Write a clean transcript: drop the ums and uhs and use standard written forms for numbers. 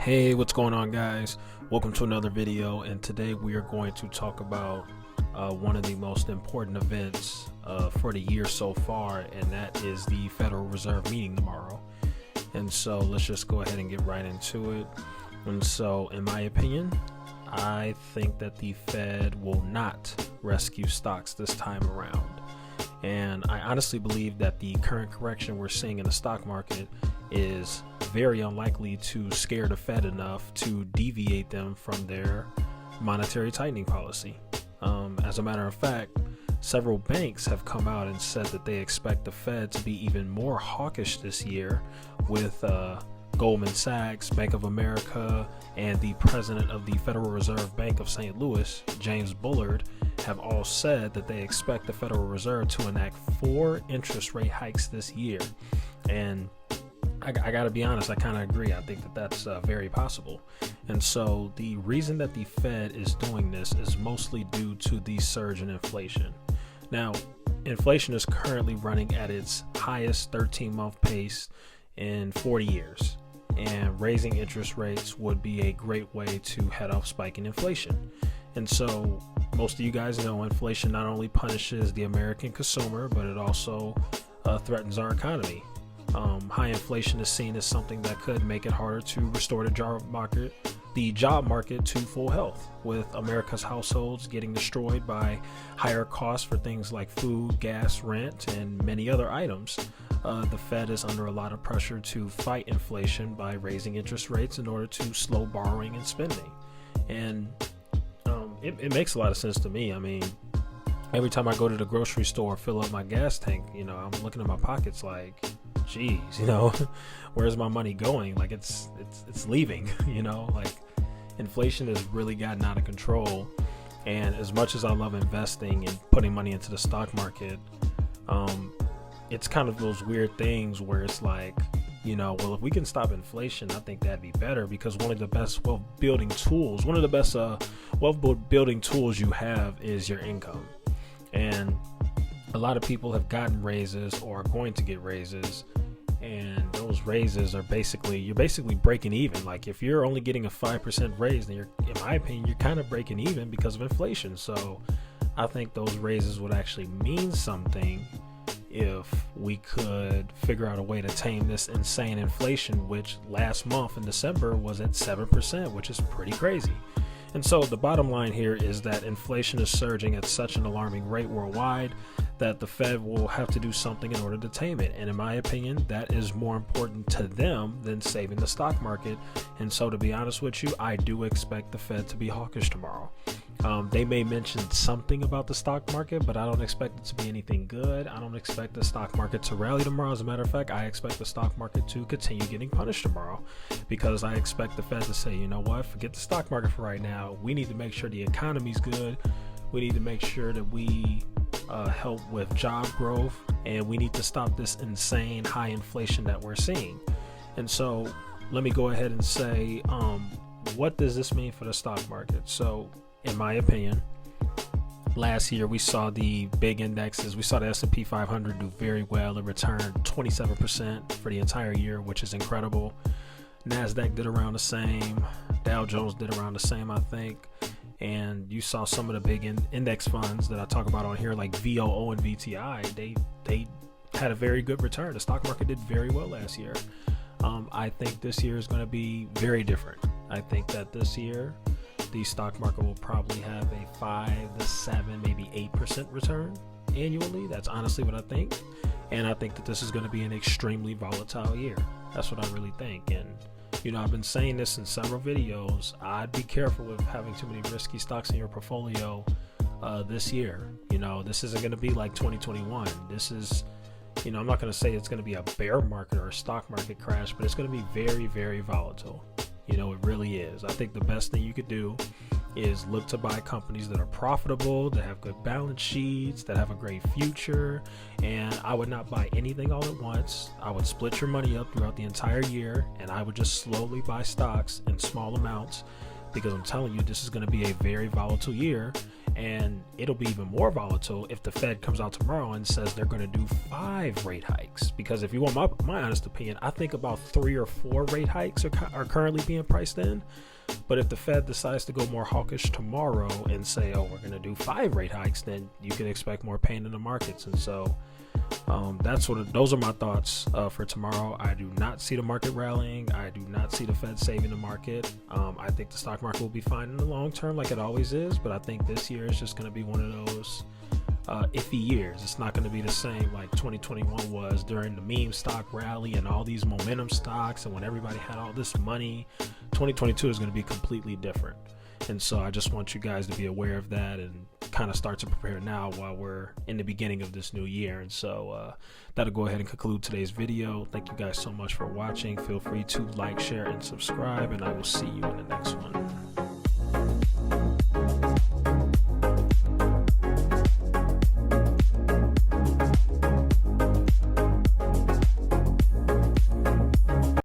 Hey, what's going on, guys? Welcome to another video, and today we are going to talk about one of the most important events for the year so far, and that is the Federal Reserve meeting tomorrow. And so let's just go ahead and get right into it. And so, in my opinion, I think that the Fed will not rescue stocks this time around. And I honestly believe that the current correction we're seeing in the stock market is very unlikely to scare the Fed enough to deviate them from their monetary tightening policy. As a matter of fact, several banks have come out and said that they expect the Fed to be even more hawkish this year, with Goldman Sachs, Bank of America, and the president of the Federal Reserve Bank of St. Louis, James Bullard, have all said that they expect the Federal Reserve to enact 4 interest rate hikes this year. And I gotta be honest, I kind of agree. I think that that's very possible. And so the reason that the Fed is doing this is mostly due to the surge in inflation. Now, inflation is currently running at its highest 13-month pace in 40 years. And raising interest rates would be a great way to head off spiking inflation. And so most of you guys know inflation not only punishes the American consumer, but it also threatens our economy. High inflation is seen as something that could make it harder to restore the job market to full health, with America's households getting destroyed by higher costs for things like food, gas, rent, and many other items. The Fed is under a lot of pressure to fight inflation by raising interest rates in order to slow borrowing and spending. And it makes a lot of sense to me. I mean, every time I go to the grocery store, fill up my gas tank, I'm looking at my pockets like, geez, where's my money going? Like it's leaving, like inflation has really gotten out of control. And as much as I love investing and putting money into the stock market, it's kind of those weird things where it's like, well, if we can stop inflation, I think that'd be better, because one of the best wealth building tools you have is your income. And a lot of people have gotten raises or are going to get raises, and those raises are you're basically breaking even. Like if you're only getting a 5% raise, then in my opinion, you're kind of breaking even because of inflation. So I think those raises would actually mean something if we could figure out a way to tame this insane inflation, which last month in December was at 7%, which is pretty crazy. And so the bottom line here is that inflation is surging at such an alarming rate worldwide that the Fed will have to do something in order to tame it. And in my opinion, that is more important to them than saving the stock market. And so, to be honest with you, I do expect the Fed to be hawkish tomorrow. They may mention something about the stock market, but I don't expect it to be anything good. I don't expect the stock market to rally tomorrow. As a matter of fact, I expect the stock market to continue getting punished tomorrow, because I expect the Fed to say, you know what, forget the stock market for right now. We need to make sure the economy's good. We need to make sure that we help with job growth, and we need to stop this insane high inflation that we're seeing. And so let me go ahead and say, what does this mean for the stock market? So in my opinion, last year we saw the big indexes. We saw the S&P 500 do very well. It returned 27% for the entire year, which is incredible. NASDAQ did around the same. Dow Jones did around the same, I think. And you saw some of the big index funds that I talk about on here, like VOO and VTI. They had a very good return. The stock market did very well last year. I think this year is going to be very different. I think that this year the stock market will probably have a 5 to 7, maybe 8% return annually. That's honestly what I think. And I think that this is going to be an extremely volatile year. That's what I really think. And I've been saying this in several videos. I'd be careful with having too many risky stocks in your portfolio this year. This isn't going to be like 2021. This is, I'm not going to say it's going to be a bear market or a stock market crash, but it's going to be very, very volatile. It really is. I think the best thing you could do is look to buy companies that are profitable, that have good balance sheets, that have a great future. And I would not buy anything all at once. I would split your money up throughout the entire year, and I would just slowly buy stocks in small amounts, because I'm telling you, this is going to be a very volatile year. And it'll be even more volatile if the Fed comes out tomorrow and says they're going to do 5 rate hikes. Because if you want my honest opinion, I think about 3 or 4 rate hikes are currently being priced in. But if the Fed decides to go more hawkish tomorrow and say, oh, we're going to do 5 rate hikes, then you can expect more pain in the markets. And so those are my thoughts for tomorrow. I do not see the market rallying. I do not see the Fed saving the market. I think the stock market will be fine in the long term, like it always is. But I think this year is just going to be one of those iffy years. It's not going to be the same like 2021 was during the meme stock rally and all these momentum stocks, and when everybody had all this money. 2022 is going to be completely different. And so I just want you guys to be aware of that and kind of start to prepare now while we're in the beginning of this new year. And so that'll go ahead and conclude today's video. Thank you guys so much for watching. Feel free to like, share, and subscribe, and I will see you in the next one.